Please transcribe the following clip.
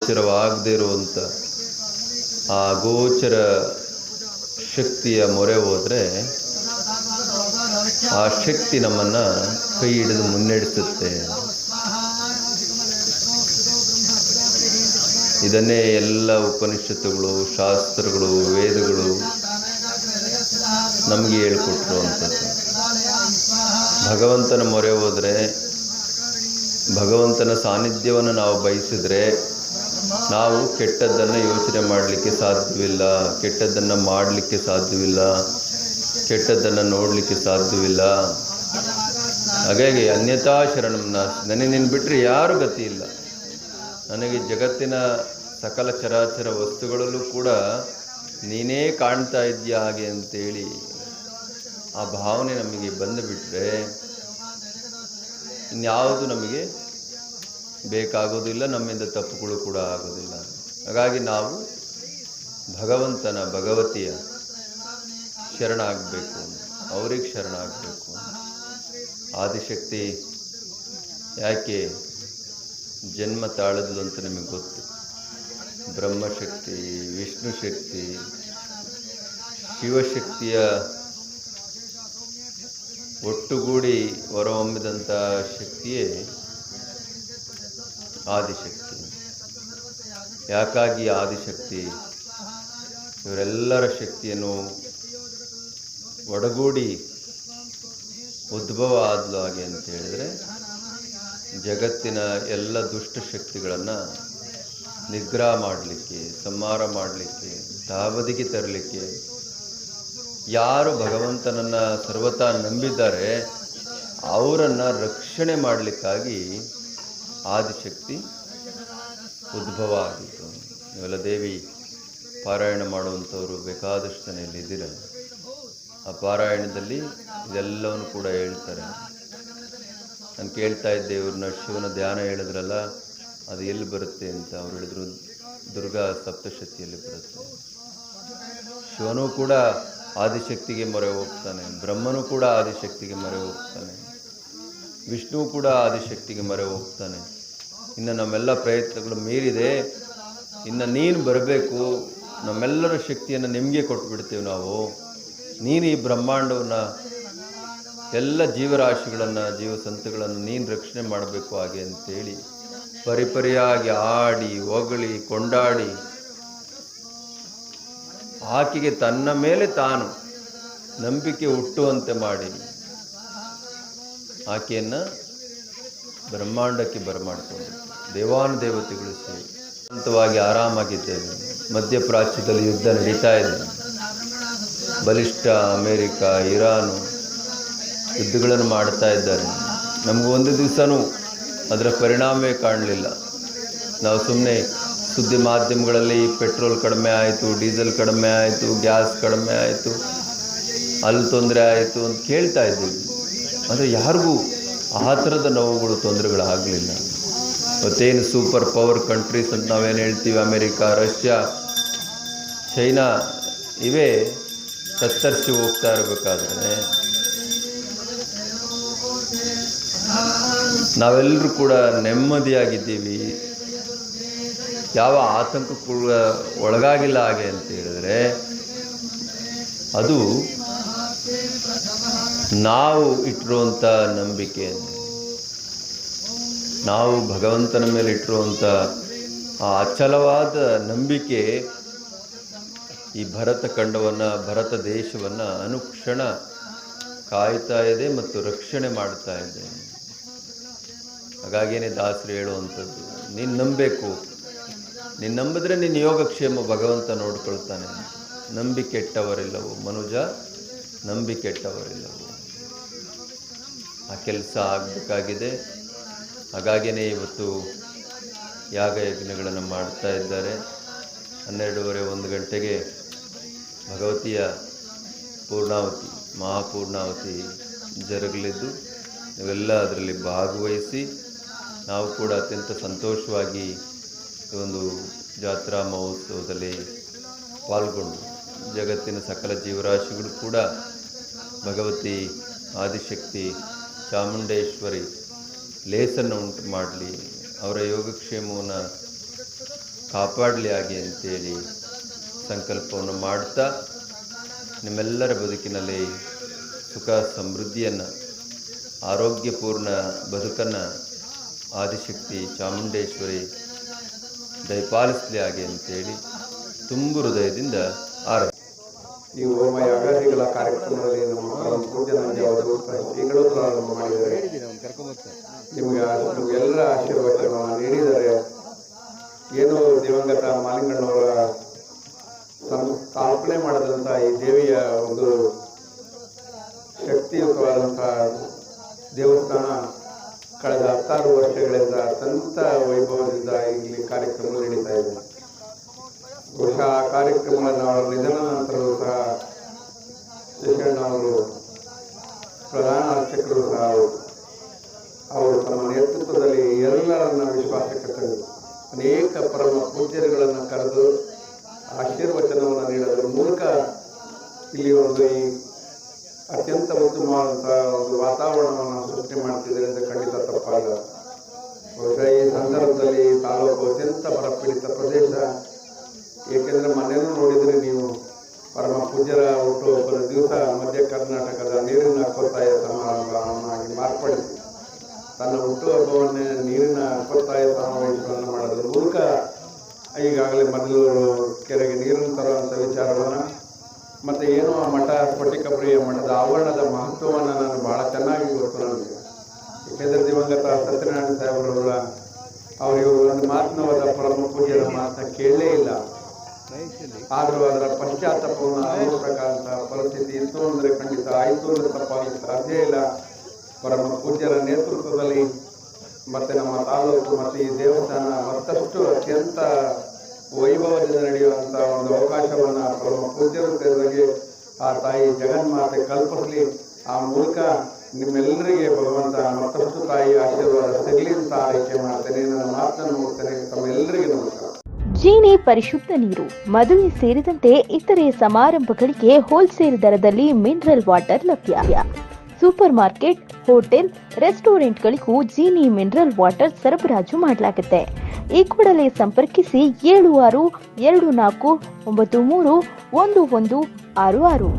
ಗೋಚರವಾಗದೇ ಇರುವಂಥ ಆ ಗೋಚರ ಶಕ್ತಿಯ ಮೊರೆ ಹೋದರೆ ಆ ಶಕ್ತಿ ನಮ್ಮನ್ನು ಕೈ ಹಿಡಿದು ಮುನ್ನಡೆಸುತ್ತೆ. ಇದನ್ನೇ ಎಲ್ಲ ಉಪನಿಷತ್ತುಗಳು, ಶಾಸ್ತ್ರಗಳು, ವೇದಗಳು ನಮಗೆ ಹೇಳಿಕೊಟ್ರು ಅಂಥದ್ದು. ಭಗವಂತನ ಮೊರೆ ಹೋದರೆ, ಭಗವಂತನ ಸಾನ್ನಿಧ್ಯವನ್ನು ನಾವು ಬಯಸಿದರೆ ನಾವು ಕೆಟ್ಟದ್ದನ್ನು ಯೋಚನೆ ಮಾಡಲಿಕ್ಕೆ ಸಾಧ್ಯವಿಲ್ಲ, ಕೆಟ್ಟದ್ದನ್ನು ಮಾಡಲಿಕ್ಕೆ ಸಾಧ್ಯವಿಲ್ಲ, ಕೆಟ್ಟದ್ದನ್ನು ನೋಡಲಿಕ್ಕೆ ಸಾಧ್ಯವಿಲ್ಲ. ಹಾಗಾಗಿ ಅನ್ಯಥಾ ಶರಣಂ ನಾಸ್ತಿ, ನನಗೆ ನೀನು ಬಿಟ್ಟರೆ ಯಾರು ಗತಿ ಇಲ್ಲ, ನನಗೆ ಜಗತ್ತಿನ ಸಕಲ ಚರಾಚರ ವಸ್ತುಗಳಲ್ಲೂ ಕೂಡ ನೀನೇ ಕಾಣ್ತಾ ಇದೆಯಾ ಹಾಗೆ ಅಂತೇಳಿ ಆ ಭಾವನೆ ನಮಗೆ ಬಂದುಬಿಟ್ರೆ ಇನ್ಯಾವುದು ನಮಗೆ ಬೇಕಾಗೋದಿಲ್ಲ, ನಮ್ಮಿಂದ ತಪ್ಪುಗಳು ಕೂಡ ಆಗೋದಿಲ್ಲ. ಹಾಗಾಗಿ ನಾವು ಭಗವಂತನ ಭಗವತಿಯ ಶರಣಾಗಬೇಕು, ಅವ್ರಿಗೆ ಶರಣಾಗಬೇಕು. ಆದಿಶಕ್ತಿ ಯಾಕೆ ಜನ್ಮ ತಾಳದ್ಲು ಅಂತ ನಿಮಗೆ ಗೊತ್ತು. ಬ್ರಹ್ಮಶಕ್ತಿ, ವಿಷ್ಣು ಶಕ್ತಿ, ಶಿವಶಕ್ತಿಯ ಒಟ್ಟುಗೂಡಿ ಹೊರಹೊಮ್ಮಿದಂಥ ಶಕ್ತಿಯೇ ಆದಿಶಕ್ತಿ. ಯಾಕಾಗಿ ಆದಿಶಕ್ತಿ ಇವರೆಲ್ಲರ ಶಕ್ತಿಯನ್ನು ಒಡಗೂಡಿ ಉದ್ಭವ ಆದ್ಲು ಹಾಗೆ ಅಂತ ಹೇಳಿದರೆ, ಜಗತ್ತಿನ ಎಲ್ಲ ದುಷ್ಟಶಕ್ತಿಗಳನ್ನು ನಿಗ್ರಹ ಮಾಡಲಿಕ್ಕೆ, ಸಂಹಾರ ಮಾಡಲಿಕ್ಕೆ, ತಾಬದಿಗೆ ತರಲಿಕ್ಕೆ, ಯಾರು ಭಗವಂತನನ್ನು ಸರ್ವತಾ ನಂಬಿದ್ದಾರೆ ಅವರನ್ನು ರಕ್ಷಣೆ ಮಾಡಲಿಕ್ಕಾಗಿ ಆದಿಶಕ್ತಿ ಉದ್ಭವ ಆಗಿತ್ತು. ನೀವೆಲ್ಲ ದೇವಿ ಪಾರಾಯಣ ಮಾಡುವಂಥವರು ಬೇಕಾದಷ್ಟು ಜನ ಇಲ್ಲಿದ್ದೀರ. ಆ ಪಾರಾಯಣದಲ್ಲಿ ಇದೆಲ್ಲವನ್ನು ಕೂಡ ಹೇಳ್ತಾರೆ. ನಾನು ಕೇಳ್ತಾ ಇದ್ದೆ, ಇವ್ರನ್ನ ಶಿವನ ಧ್ಯಾನ ಹೇಳಿದ್ರಲ್ಲ, ಅದು ಎಲ್ಲಿ ಬರುತ್ತೆ ಅಂತ. ಅವ್ರು ಹೇಳಿದ್ರು ದುರ್ಗಾ ಸಪ್ತಶಕ್ತಿಯಲ್ಲಿ ಬರುತ್ತೆ. ಶಿವನೂ ಕೂಡ ಆದಿಶಕ್ತಿಗೆ ಮೊರೆ ಹೋಗ್ತಾನೆ, ಬ್ರಹ್ಮನೂ ಕೂಡ ಆದಿಶಕ್ತಿಗೆ ಮೊರೆ ಹೋಗ್ತಾನೆ, ವಿಷ್ಣು ಕೂಡ ಆದಿಶಕ್ತಿಗೆ ಮೊರೆ ಹೋಗ್ತಾನೆ. ಇನ್ನು ನಮ್ಮೆಲ್ಲ ಪ್ರಯತ್ನಗಳು ಮೀರಿದೆ, ಇನ್ನು ನೀನು ಬರಬೇಕು, ನಮ್ಮೆಲ್ಲರ ಶಕ್ತಿಯನ್ನು ನಿಮಗೆ ಕೊಟ್ಬಿಡ್ತೀವಿ ನಾವು. ನೀನು ಈ ಬ್ರಹ್ಮಾಂಡವನ್ನು, ಎಲ್ಲ ಜೀವರಾಶಿಗಳನ್ನು, ಜೀವಸಂತಗಳನ್ನು ನೀನು ರಕ್ಷಣೆ ಮಾಡಬೇಕು ಹಾಗೆ ಅಂತೇಳಿ ಪರಿಪರಿಯಾಗಿ ಆಡಿ ಹೊಗಳಿ ಕೊಂಡಾಡಿ ಆಕೆಗೆ ತನ್ನ ಮೇಲೆ ತಾನು ನಂಬಿಕೆ ಹುಟ್ಟುವಂತೆ ಮಾಡಿ ಆಕೆಯನ್ನು ಬ್ರಹ್ಮಾಂಡಕ್ಕೆ ಬರಮಾಡಿಕೊಂಡು ದೇವಾನುದೇವತೆಗಳು ಸೇರಿ ಶಾಂತವಾಗಿ ಆರಾಮಾಗಿದ್ದೇವೆ. ಮಧ್ಯಪ್ರಾಚ್ಯದಲ್ಲಿ ಯುದ್ಧ ನಡೀತಾ ಇದೆ. ಬಲಿಷ್ಠ ಅಮೇರಿಕ, ಇರಾನು ಯುದ್ಧಗಳನ್ನು ಮಾಡ್ತಾ ಇದ್ದಾರೆ. ನಮಗೂ ಒಂದು ದಿವಸನೂ ಅದರ ಪರಿಣಾಮವೇ ಕಾಣಲಿಲ್ಲ. ನಾವು ಸುಮ್ಮನೆ ಸುದ್ದಿ ಮಾಧ್ಯಮಗಳಲ್ಲಿ ಪೆಟ್ರೋಲ್ ಕಡಿಮೆ ಆಯಿತು, ಡೀಸೆಲ್ ಕಡಿಮೆ ಆಯಿತು, ಗ್ಯಾಸ್ ಕಡಿಮೆ ಆಯಿತು, ಅಲ್ಲಿ ತೊಂದರೆ ಆಯಿತು ಅಂತ ಕೇಳ್ತಾ ಇದ್ದೀವಿ. ಆದರೆ ಯಾರಿಗೂ ಆ ಥರದ ನೋವುಗಳು, ತೊಂದರೆಗಳಾಗಲಿಲ್ಲ. ಮತ್ತೇನು ಸೂಪರ್ ಪವರ್ ಕಂಟ್ರೀಸ್ ಅಂತ ನಾವೇನು ಹೇಳ್ತೀವಿ, ಅಮೇರಿಕಾ, ರಷ್ಯಾ, ಚೈನಾ, ಇವೇ ತತ್ತರಿಸಿ ಹೋಗ್ತಾ ಇರಬೇಕಾದ್ರೆ ನಾವೆಲ್ಲರೂ ಕೂಡ ನೆಮ್ಮದಿಯಾಗಿದ್ದೀವಿ, ಯಾವ ಆತಂಕಕ್ಕೂ ಒಳಗಾಗಿಲ್ಲ ಹಾಗೆ ಅಂತ ಹೇಳಿದ್ರೆ ಅದು ನಾವು ಇಟ್ಟಿರುವಂಥ ನಂಬಿಕೆ, ನಾವು ಭಗವಂತನ ಮೇಲೆ ಇಟ್ಟಿರುವಂಥ ಆ ಅಚಲವಾದ ನಂಬಿಕೆ ಈ ಭರತ ಖಂಡವನ್ನು, ಭರತ ದೇಶವನ್ನು ಅನುಕ್ಷಣ ಕಾಯ್ತಾ ಇದೆ ಮತ್ತು ರಕ್ಷಣೆ ಮಾಡ್ತಾ ಇದೆ. ಹಾಗಾಗಿಯೇ ದಾಸರು ಹೇಳುವಂಥದ್ದು, ನೀನು ನಂಬಬೇಕು, ನೀನು ನಂಬಿದ್ರೆ ನಿನ್ನ ಯೋಗಕ್ಷೇಮ ಭಗವಂತ ನೋಡ್ಕೊಳ್ತಾನೆ. ನಂಬಿ ಕೆಟ್ಟವರಿಲ್ಲವು ಮನುಜ, ನಂಬಿ ಕೆಟ್ಟವರಿಲ್ಲವು. ಆ ಕೆಲಸ ಆಗಬೇಕಾಗಿದೆ. ಹಾಗಾಗಿಯೇ ಇವತ್ತು ಯಾಗಯಜ್ಞಗಳನ್ನು ಮಾಡ್ತಾ ಇದ್ದಾರೆ. 12:30 1 ಗಂಟೆಗೆ ಭಗವತಿಯ ಪೂರ್ಣಾವತಿ, ಮಹಾಪೂರ್ಣಾವತಿ ಜರುಗಲಿದ್ದು ನೀವೆಲ್ಲ ಅದರಲ್ಲಿ ಭಾಗವಹಿಸಿ ನಾವು ಕೂಡ ಅತ್ಯಂತ ಸಂತೋಷವಾಗಿ ಈ ಒಂದು ಜಾತ್ರಾ ಮಹೋತ್ಸವದಲ್ಲಿ ಪಾಲ್ಗೊಂಡು ಜಗತ್ತಿನ ಸಕಲ ಜೀವರಾಶಿಗಳು ಕೂಡ ಭಗವತಿ ಆದಿಶಕ್ತಿ ಚಾಮುಂಡೇಶ್ವರಿ ಲೇಸನ್ನು ಉಂಟು ಮಾಡಲಿ, ಅವರ ಯೋಗಕ್ಷೇಮವನ್ನು ಕಾಪಾಡಲಿ ಹಾಗೆ ಅಂತೇಳಿ ಸಂಕಲ್ಪವನ್ನು ಮಾಡ್ತಾ ನಿಮ್ಮೆಲ್ಲರ ಬದುಕಿನಲ್ಲಿ ಸುಖ ಸಮೃದ್ಧಿಯನ್ನು, ಆರೋಗ್ಯಪೂರ್ಣ ಬದುಕನ್ನು ಆದಿಶಕ್ತಿ ಚಾಮುಂಡೇಶ್ವರಿ ದಯಪಾಲಿಸಲಿ ಹಾಗೆ ಅಂತೇಳಿ ತುಂಬು ಹೃದಯದಿಂದ ಈ ಹೋಮ ಯಾಗಾದಿಗಳ ಕಾರ್ಯಕ್ರಮದಲ್ಲಿ ನಮ್ಮ ಪರಮ ಪೂಜ್ಯನಾಗಿ ಅವರು ಶ್ರೀಗಳು ಪ್ರಾರಂಭ ಮಾಡಿದ್ದಾರೆ. ನಿಮಗೆ ಎಲ್ಲರ ಆಶೀರ್ವಚನವನ್ನು ನೀಡಿದರೆ ಏನು ದಿವಂಗತ ಮಾಲಿಂಗಣ್ಣವರ ಸ್ಥಾಪನೆ ಮಾಡಿದಂಥ ಈ ದೇವಿಯ ಒಂದು ಶಕ್ತಿಯುತವಾದಂತಹ ದೇವಸ್ಥಾನ ಕಳೆದ 16 ವರ್ಷಗಳಿಂದ ಅತ್ಯಂತ ವೈಭವದಿಂದ ಇಲ್ಲಿ ಕಾರ್ಯಕ್ರಮ ನಡೀತಾ ಇದೆ. ಬಹುಶಃ ಆ ಕಾರ್ಯಕ್ರಮಗಳನ್ನು ಅವರ ನಿಧನ ನಂತರವೂ ಸಹ ಶೇಷಣ್ಣ ಅವರು ಪ್ರಧಾನ ಅರ್ಚಕರು ಸಹ ಅವರು ತಮ್ಮ ನೇತೃತ್ವದಲ್ಲಿ ಎಲ್ಲರನ್ನ ವಿಶ್ವಾಸಕ್ಕೆ ತಂದು ಅನೇಕ ಪರಮ ಪೂಜ್ಯರುಗಳನ್ನು ಕರೆದು ಆಶೀರ್ವಚನವನ್ನು ನೀಡೋದ್ರ ಮೂಲಕ ಇಲ್ಲಿ ಒಂದು ಈ ಅತ್ಯಂತ ಉತ್ತಮವಾದಂತಹ ಒಂದು ವಾತಾವರಣವನ್ನು ಸೃಷ್ಟಿ ಮಾಡ್ತಿದ್ದಾರೆ ಅಂತ ಖಂಡಿತ ತಪ್ಪಾಗಲ್ಲ. ಬಹುಶಃ ಈ ಸಂದರ್ಭದಲ್ಲಿ ತಾಲೂಕು ಅತ್ಯಂತ ಬರಪೀಡಿತ ಪ್ರದೇಶ. ಏಕೆಂದರೆ ಮನೆಯೂ ನೋಡಿದರೆ ನೀವು ಪರಮ ಪೂಜ್ಯರ ಹುಟ್ಟುಹಬ್ಬದ ದಿವಸ ಮಧ್ಯ ಕರ್ನಾಟಕದ ನೀರಿನ ಕೊತ್ತಾಯ ಸಮಾರಂಭವನ್ನಾಗಿ ಮಾರ್ಪಡಿಸಿ ತನ್ನ ಹುಟ್ಟುಹಬ್ಬವನ್ನೇ ನೀರಿನ ಕೊತ್ತಾಯ ಸಮಾವೇಶವನ್ನು ಮಾಡೋದ್ರ ಮೂಲಕ ಈಗಾಗಲೇ ಮದಲೂರು ಕೆರೆಗೆ ನೀರನ್ನು ತರುವಂಥ ವಿಚಾರವನ್ನು ಮತ್ತು ಏನು ಆ ಮಠ ಸ್ಫಟಿಕಪ್ರಿಯ ಮಠದ ಆವರಣದ ಮಹತ್ವವನ್ನು ನಾನು ಬಹಳ ಚೆನ್ನಾಗಿ ಗೊತ್ತು ನನಗೆ. ಏಕೆಂದರೆ ದಿವಂಗತ ಸತ್ಯನಾರಾಯಣ ಸಾಹೇಬರವರ ಅವರು ಒಂದು ಮಾತನವಾದ ಪರಮ ಪೂಜ್ಯರ ಮಾತನ್ನ ಕೇಳಲೇ ಇಲ್ಲ. ಆದರೂ ಅದರ ಪಶ್ಚಾತ್ತಾಪವನ್ನು ಅನುಭವಿಸತಕ್ಕಂಥ ಪರಿಸ್ಥಿತಿ ಇತ್ತು ಅಂದರೆ ಖಂಡಿತ ಆಯಿತು ಅಂದರೆ ತಪ್ಪಾಗಲಿಕ್ಕೆ ಸಾಧ್ಯ ಇಲ್ಲ. ಪರಮ ಪೂಜ್ಯರ ನೇತೃತ್ವದಲ್ಲಿ ಮತ್ತು ನಮ್ಮ ತಾಲೂಕು ಮತ್ತು ಈ ದೇವಸ್ಥಾನ ಮತ್ತಷ್ಟು ಅತ್ಯಂತ ವೈಭವದಿಂದ ನಡೆಯುವಂಥ ಒಂದು ಅವಕಾಶವನ್ನು ಪರಮ ಪೂಜ್ಯರು ಸೇರಿದಾಗೆ ಆ ತಾಯಿ ಜಗನ್ಮಾತೆ ಕಲ್ಪಿಸಲಿ. ಆ ಮೂಲಕ ನಿಮ್ಮೆಲ್ಲರಿಗೆ ಭಗವಂತ ಮತ್ತಷ್ಟು ತಾಯಿ ಆಶೀರ್ವಾದ ಸಿಗಲಿ ಅಂತ ಆರೈಕೆ ಮಾಡ್ತೇನೆ. ನನ್ನ ಮಾತನ್ನು ಮುಗಿಸ್ತೇನೆ. ತಮ್ಮೆಲ್ಲರಿಗೆ ನಮಸ್ಕಾರ. ಜೀನಿ ಪರಿಶುದ್ಧ ನೀರು, ಮದುವೆ ಸೇರಿದಂತೆ ಇತರೆ ಸಮಾರಂಭಗಳಿಗೆ ಹೋಲ್ಸೇಲ್ ದರದಲ್ಲಿ ಮಿನರಲ್ ವಾಟರ್ ಲಭ್ಯ. ಸೂಪರ್ ಮಾರ್ಕೆಟ್, ಹೋಟೆಲ್, ರೆಸ್ಟೋರೆಂಟ್ಗಳಿಗೂ ಜೀನಿ ಮಿನರಲ್ ವಾಟರ್ ಸರಬರಾಜು ಮಾಡಲಾಗುತ್ತೆ. ಈ ಕೂಡಲೇ ಸಂಪರ್ಕಿಸಿ 7624931166.